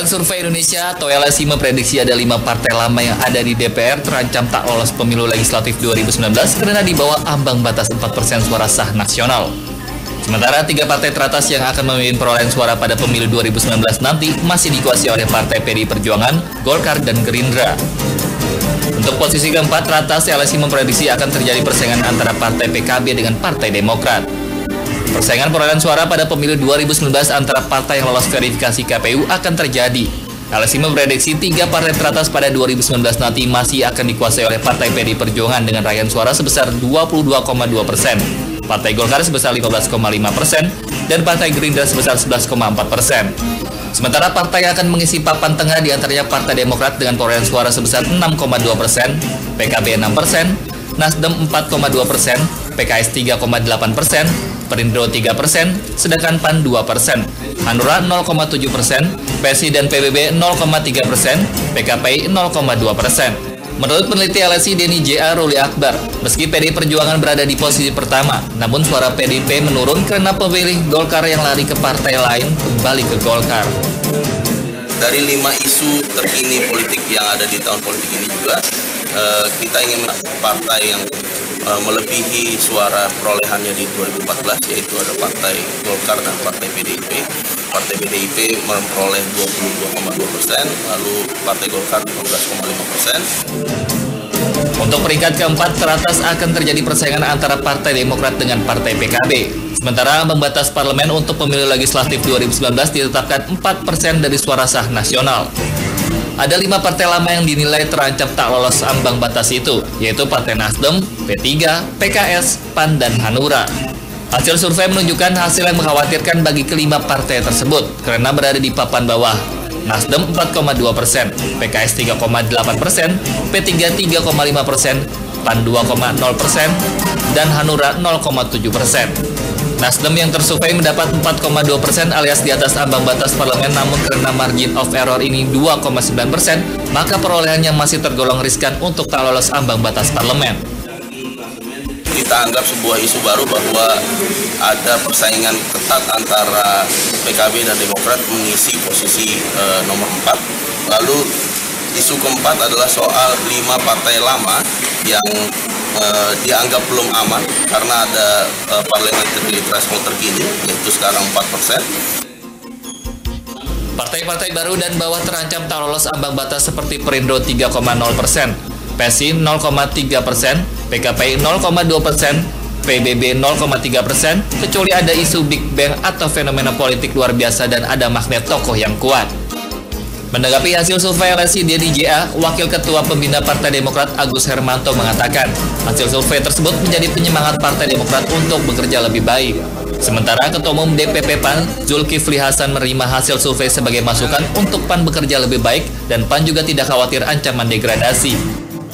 Lembaga Survei Indonesia atau LSI memprediksi ada 5 partai lama yang ada di DPR terancam tak lolos pemilu legislatif 2019 karena di bawah ambang batas 4% suara sah nasional. Sementara 3 partai teratas yang akan memimpin perolehan suara pada pemilu 2019 nanti masih dikuasai oleh Partai PDI Perjuangan, Golkar, dan Gerindra. Untuk posisi keempat teratas, LSI memprediksi akan terjadi persaingan antara Partai PKB dengan Partai Demokrat. Persaingan perolehan suara pada pemilu 2019 antara partai yang lolos verifikasi KPU akan terjadi. LSI memprediksi 3 partai teratas pada 2019 nanti masih akan dikuasai oleh Partai PDI Perjuangan dengan raihan suara sebesar 22,2%, Partai Golkar sebesar 15,5%, dan Partai Gerindra sebesar 11,4%. Sementara partai yang akan mengisi papan tengah diantaranya Partai Demokrat dengan perolehan suara sebesar 6,2%, PKB 6%, Nasdem 4,2%, PKS 3,8%, Perindo 3%, sedangkan PAN 2%, Hanura 0,7%, PSI dan PBB 0,3%, PKPI 0,2%. Menurut peneliti LSI Denny J.A. Ruli Akbar, meski PDI Perjuangan berada di posisi pertama, namun suara PDIP menurun karena pemilih Golkar yang lari ke partai lain kembali ke Golkar. Dari 5 isu terkini politik yang ada di tahun politik ini juga, kita ingin partai yang melebihi suara perolehannya di 2014, yaitu ada Partai Golkar dan Partai PDIP. Partai PDIP memperoleh 22,2%, lalu Partai Golkar 15,5%. Untuk peringkat keempat teratas akan terjadi persaingan antara Partai Demokrat dengan Partai PKB. Sementara ambang batas parlemen untuk pemilu legislatif 2019 ditetapkan 4% dari suara sah nasional. Ada 5 partai lama yang dinilai terancam tak lolos ambang batas itu, yaitu Partai Nasdem, P3, PKS, PAN, dan Hanura. Hasil survei menunjukkan hasil yang mengkhawatirkan bagi kelima partai tersebut karena berada di papan bawah. Nasdem 4,2%, PKS 3,8%, P3 3,5%, PAN 2,0%, dan Hanura 0,7%. Nasdem yang tersurvei mendapat 4,2% alias di atas ambang batas parlemen, namun karena margin of error ini 2,9%, maka perolehannya masih tergolong riskan untuk tak lolos ambang batas parlemen. Kita anggap sebuah isu baru bahwa ada persaingan ketat antara PKB dan Demokrat mengisi posisi nomor 4. Lalu isu keempat adalah soal 5 partai lama yang dianggap belum aman karena ada parliamentary threshold terkini, yaitu sekarang 4%. Partai-partai baru dan bawah terancam tak lolos ambang batas seperti Perindo 3,0%, PSI 0,3%, PKPI 0,2%, PBB 0,3%, kecuali ada isu Big Bang atau fenomena politik luar biasa dan ada magnet tokoh yang kuat. Menanggapi hasil survei LSI Denny J.A., Wakil Ketua Pembina Partai Demokrat Agus Hermanto mengatakan, hasil survei tersebut menjadi penyemangat Partai Demokrat untuk bekerja lebih baik. Sementara Ketua Umum DPP PAN, Zulkifli Hasan, menerima hasil survei sebagai masukan untuk PAN bekerja lebih baik dan PAN juga tidak khawatir ancaman degradasi.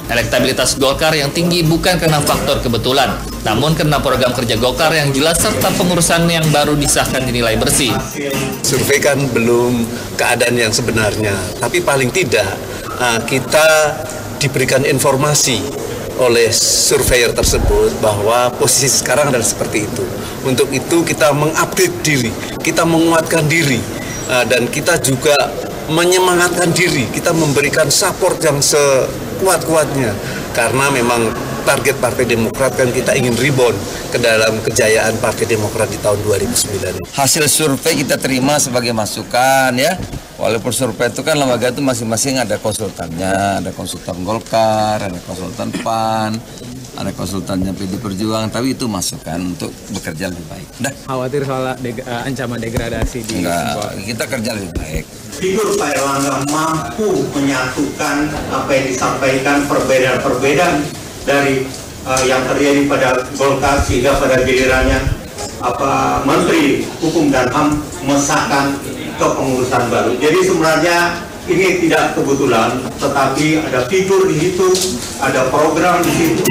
Elektabilitas Golkar yang tinggi bukan karena faktor kebetulan, namun karena program kerja Golkar yang jelas serta pengurusan yang baru disahkan dinilai bersih. Survei kan belum keadaan yang sebenarnya, tapi paling tidak kita diberikan informasi oleh surveyor tersebut bahwa posisi sekarang adalah seperti itu. Untuk itu kita mengupdate diri, kita menguatkan diri, dan kita juga menyemangatkan diri, kita memberikan support yang sekuat-kuatnya karena memang target Partai Demokrat kan kita ingin rebound ke dalam kejayaan Partai Demokrat di tahun 2009. Hasil survei kita terima sebagai masukan ya. Walaupun survei itu kan lembaga itu masing-masing ada konsultannya, ada konsultan Golkar, ada konsultan PAN, ada konsultannya PDI Perjuangan, tapi itu masukan untuk bekerja lebih baik. Khawatir soal ancaman degradasi di Enggak, kita kerja lebih baik. Figur Pak Erlangga mampu menyatukan apa yang disampaikan perbedaan-perbedaan dari yang terjadi pada Golkar sehingga pada gilirannya Menteri Hukum dan HAM mesahkan kepengurusan baru. Jadi sebenarnya ini tidak kebetulan, tetapi ada figur di situ, ada program di situ.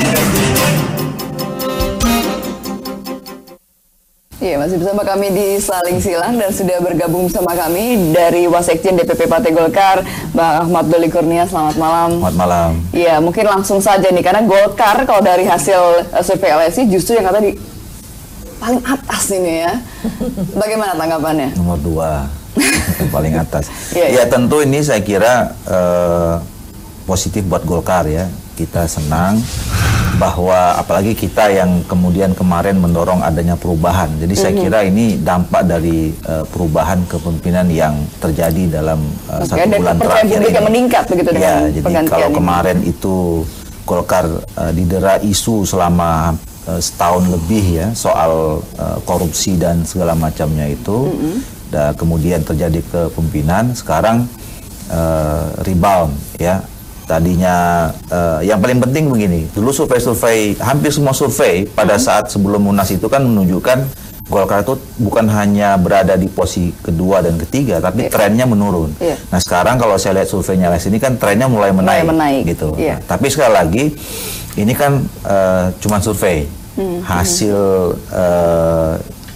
Iya, masih bersama kami di Saling Silang dan sudah bergabung bersama kami dari Wasekjen DPP Partai Golkar, Bang Ahmad Doli Kurnia. Selamat malam. Selamat malam. Iya, mungkin langsung saja nih, karena Golkar kalau dari hasil survei LSI justru yang kata di paling atas ini ya. Bagaimana tanggapannya? Nomor 2. paling atas. Iya. Ya tentu ini saya kira positif buat Golkar ya. Kita senang bahwa apalagi kita yang kemudian kemarin mendorong adanya perubahan. Jadi saya kira ini dampak dari perubahan kepemimpinan yang terjadi dalam satu bulan terakhir ini. Yang meningkat begitu dengan jadi kalau kemarin itu Golkar didera isu selama setahun lebih ya soal korupsi dan segala macamnya itu, dan kemudian terjadi kepemimpinan, sekarang rebound ya. Tadinya yang paling penting begini, dulu survei-survei, hampir semua survei pada saat sebelum Munas itu kan menunjukkan Golkar itu bukan hanya berada di posisi kedua dan ketiga, tapi trennya menurun. Nah sekarang kalau saya lihat surveinya ini kan trennya mulai menaik. Gitu. Nah, tapi sekali lagi ini kan cuma survei, hasil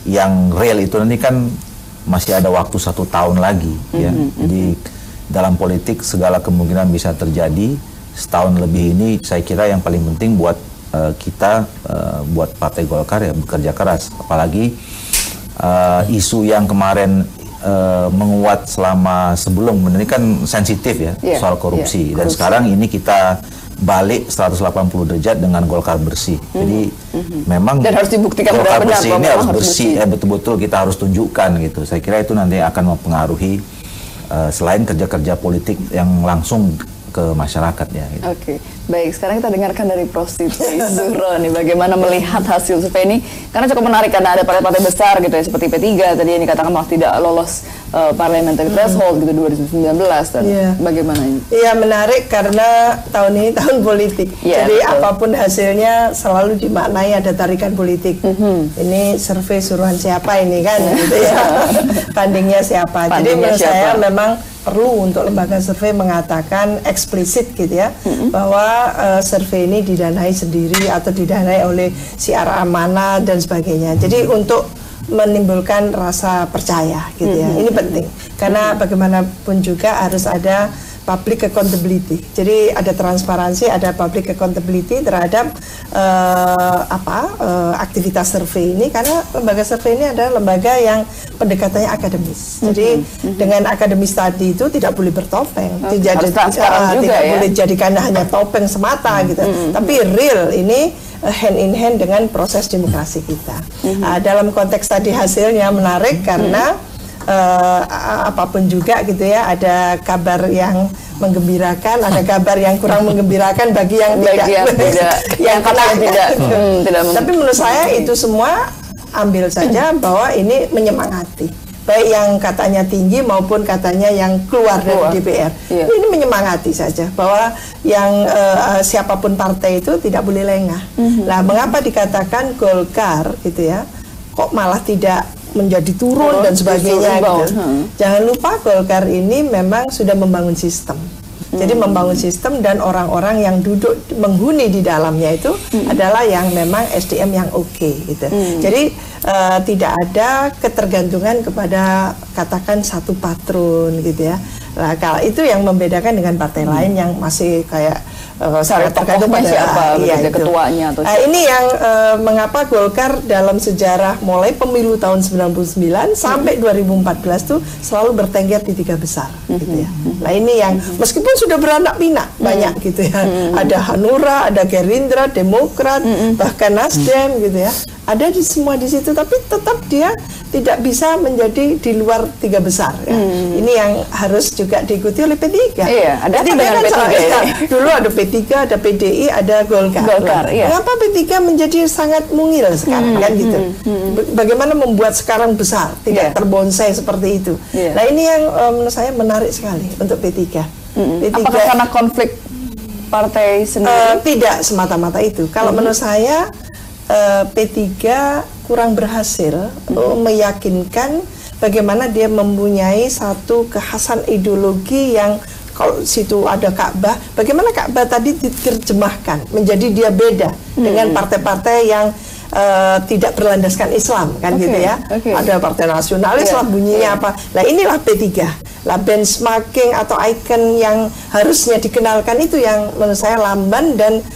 yang real itu nanti kan masih ada waktu 1 tahun lagi. Ya. Jadi dalam politik segala kemungkinan bisa terjadi. Setahun lebih ini saya kira yang paling penting buat kita, buat Partai Golkar ya bekerja keras. Apalagi isu yang kemarin menguat selama sebelum, ini kan sensitif ya soal korupsi. Dan sekarang ini kita balik 180 derajat dengan Golkar bersih. Jadi memang dan harus dibuktikan Golkar bersih ini harus bersih. Betul-betul kita harus tunjukkan gitu. Saya kira itu nanti akan mempengaruhi selain kerja-kerja politik yang langsung ke masyarakat ya. Gitu. Oke, baik. Sekarang kita dengarkan dari Prof. Siti Zuhro nih, bagaimana melihat hasil survei ini, karena cukup menarik karena ada partai-partai besar gitu ya, seperti P3 tadi yang dikatakan malah tidak lolos parliamentary threshold gitu 2019 dan bagaimana ini? Iya menarik karena tahun ini tahun politik, jadi apapun hasilnya selalu dimaknai ada tarikan politik. Ini survei suruhan siapa ini kan, gitu ya, bandingnya siapa. Jadi menurut saya memang perlu untuk lembaga survei mengatakan eksplisit gitu ya, bahwa survei ini didanai sendiri atau didanai oleh siar amanah dan sebagainya. Jadi untuk menimbulkan rasa percaya gitu ya, ini penting karena bagaimanapun juga harus ada public accountability. Jadi ada transparansi, ada public accountability terhadap aktivitas survei ini, karena lembaga survei ini adalah lembaga yang pendekatannya akademis. Jadi dengan akademis tadi itu tidak boleh bertopeng, tidak boleh jadikan hanya topeng semata gitu. Tapi real ini hand in hand dengan proses demokrasi kita. Dalam konteks tadi hasilnya menarik karena apapun juga gitu ya, ada kabar yang menggembirakan, ada kabar yang kurang menggembirakan bagi yang tidak. Tapi menurut saya itu semua ambil saja bahwa ini menyemangati, baik yang katanya tinggi maupun katanya yang keluar dari DPR. Ini menyemangati saja bahwa yang siapapun partai itu tidak boleh lengah. Nah, mengapa dikatakan Golkar gitu ya, kok malah tidak menjadi turun dan sebagainya gitu. Jangan lupa Golkar ini memang sudah membangun sistem. Jadi membangun sistem dan orang-orang yang duduk menghuni di dalamnya itu adalah yang memang SDM yang oke gitu. Jadi tidak ada ketergantungan kepada katakan satu patron gitu ya. Nah, kalau itu yang membedakan dengan partai lain yang masih kayak sangat tergantung pada siapa, ketuanya atau siapa. Ini yang mengapa Golkar dalam sejarah mulai pemilu tahun 99 sampai 2014 tuh selalu bertengger di 3 besar gitu ya. Nah, ini yang meskipun sudah beranak pinak banyak gitu ya. Ada Hanura, ada Gerindra, Demokrat, bahkan Nasdem gitu ya. Ada di semua di situ, tapi tetap dia tidak bisa menjadi di luar 3 besar ya. Ini yang harus juga diikuti oleh P3. Iya, ada dengan P3 ya. Dulu ada P3, ada PDI, ada Golkar. Mengapa P3 menjadi sangat mungil sekarang kan gitu? Bagaimana membuat sekarang besar, tidak terbonsai seperti itu. Nah, ini yang menurut saya menarik sekali untuk P3. Apakah karena konflik partai sendiri? Tidak semata-mata itu. Kalau menurut saya P3 kurang berhasil meyakinkan bagaimana dia mempunyai satu kekhasan ideologi yang kalau situ ada Ka'bah, bagaimana Ka'bah tadi diterjemahkan menjadi dia beda dengan partai-partai yang tidak berlandaskan Islam kan gitu ya. Ada partai nasionalis lah bunyinya apa. Nah, inilah P3. Lah benchmarking atau icon yang harusnya dikenalkan itu yang menurut saya lamban dan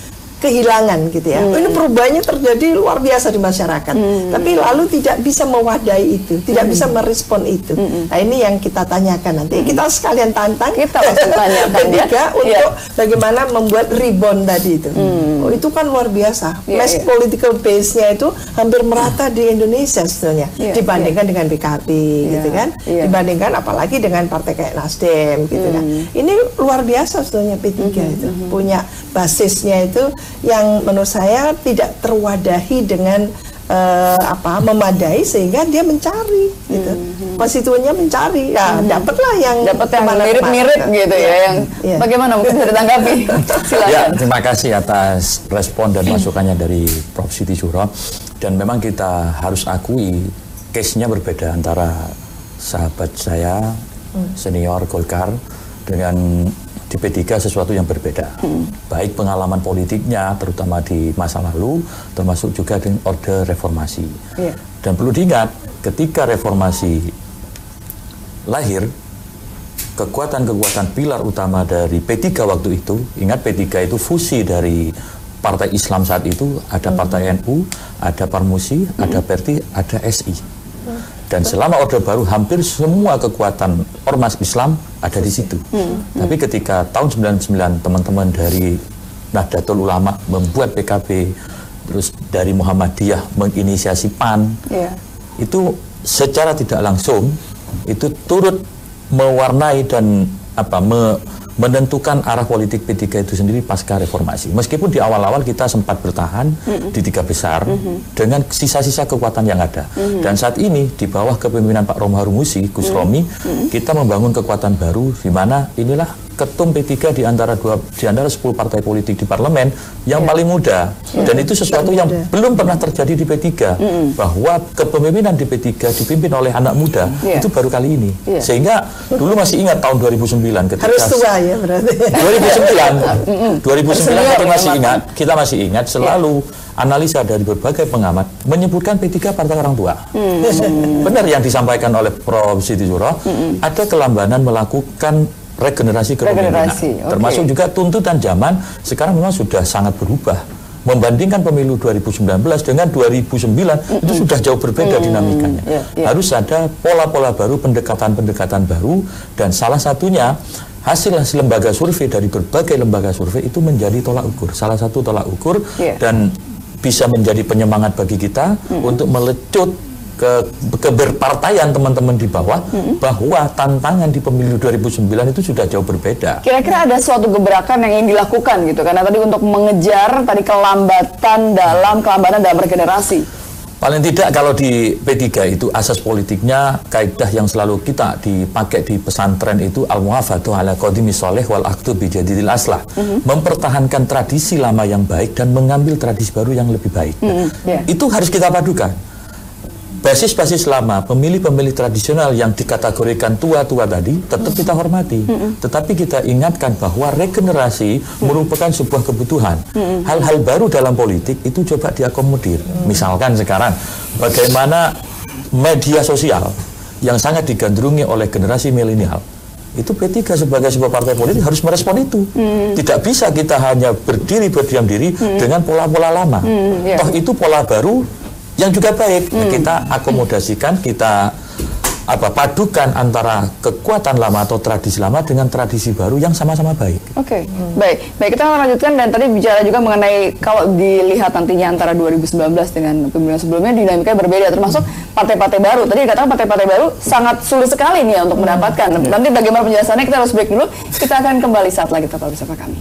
kehilangan gitu ya. Ini perubahannya terjadi luar biasa di masyarakat. Tapi lalu tidak bisa mewadahi itu, tidak bisa merespon itu. Nah, ini yang kita tanyakan nanti. Kita sekalian tantang kita langsung tanyakan ya. Untuk bagaimana membuat rebound tadi itu. Oh, itu kan luar biasa. Mass political base-nya itu hampir merata di Indonesia sebenarnya dibandingkan dengan PKB gitu kan. Dibandingkan apalagi dengan partai kayak Nasdem gitu kan. Ini luar biasa sebenarnya P3 itu. Punya basisnya itu yang menurut saya tidak terwadahi dengan memadai sehingga dia mencari gitu. Konstituennya mencari, ya dapatlah yang mirip-mirip gitu ya. Yang bagaimana mungkin bisa ditanggapi? Silakan. Ya, terima kasih atas respon dan masukannya dari Prof. Siti Zuhro. Dan memang kita harus akui case-nya berbeda antara sahabat saya senior Golkar dengan di P3 sesuatu yang berbeda, baik pengalaman politiknya terutama di masa lalu, termasuk juga dengan orde reformasi. Dan perlu diingat, ketika reformasi lahir, kekuatan-kekuatan pilar utama dari P3 waktu itu, ingat P3 itu fusi dari partai Islam saat itu, ada partai NU, ada Parmusi, ada Perti, ada SI. Dan selama Orde Baru hampir semua kekuatan ormas Islam ada di situ. Tapi ketika tahun 99 teman-teman dari Nahdlatul Ulama membuat PKB, terus dari Muhammadiyah menginisiasi PAN, itu secara tidak langsung itu turut mewarnai dan menentukan arah politik P3 itu sendiri pasca reformasi. Meskipun di awal-awal kita sempat bertahan di 3 besar dengan sisa-sisa kekuatan yang ada. Dan saat ini di bawah kepemimpinan Pak Romahur Muzi, Gus Romi, kita membangun kekuatan baru di mana inilah ketum P3 di antara 10 partai politik di parlemen yang paling muda. Dan itu sesuatu yang belum pernah terjadi di P3, bahwa kepemimpinan di P3 dipimpin oleh anak muda itu baru kali ini. Sehingga dulu masih ingat tahun 2009 ketika harus tua ya berarti. 2009 kita masih ingat selalu analisa dari berbagai pengamat menyebutkan P3 partai orang tua. Benar yang disampaikan oleh Prof. Siti Zuhro, ada kelambanan melakukan regenerasi kepemimpinan. Termasuk juga tuntutan zaman sekarang memang sudah sangat berubah. Membandingkan pemilu 2019 dengan 2009 itu sudah jauh berbeda dinamikanya. Harus ada pola-pola baru, pendekatan-pendekatan baru, dan salah satunya hasil lembaga survei dari berbagai lembaga survei itu menjadi tolak ukur. Salah satu tolak ukur dan bisa menjadi penyemangat bagi kita untuk melecut keberpartaian teman-teman di bawah, bahwa tantangan di pemilu 2009 itu sudah jauh berbeda. Kira-kira ada suatu gebrakan yang ingin dilakukan gitu, karena tadi untuk mengejar tadi kelambatan dalam regenerasi. Paling tidak kalau di P3 itu asas politiknya, kaidah yang selalu kita dipakai di pesantren itu al-muhafadzatu ala qadimi sholih wal aqdu bi jadidil aslah. Mempertahankan tradisi lama yang baik dan mengambil tradisi baru yang lebih baik. Itu harus kita padukan. Basis-basis lama, pemilih-pemilih tradisional yang dikategorikan tua-tua tadi tetap kita hormati. Tetapi kita ingatkan bahwa regenerasi merupakan sebuah kebutuhan. Hal-hal baru dalam politik itu coba diakomodir. Misalkan sekarang, bagaimana media sosial yang sangat digandrungi oleh generasi milenial, itu P3 sebagai sebuah partai politik harus merespon itu. Tidak bisa kita hanya berdiam diri dengan pola-pola lama. Toh itu pola baru yang juga baik. Kita akomodasikan, kita padukan antara kekuatan lama atau tradisi lama dengan tradisi baru yang sama-sama baik. Baik kita lanjutkan. Dan tadi bicara juga mengenai kalau dilihat nantinya antara 2019 dengan pemilihan sebelumnya dinamikanya berbeda, termasuk partai-partai baru. Tadi dikatakan partai-partai baru sangat sulit sekali nih ya untuk mendapatkan. Nanti bagaimana penjelasannya kita harus break dulu. Kita akan kembali saat lagi tetap bersama kami.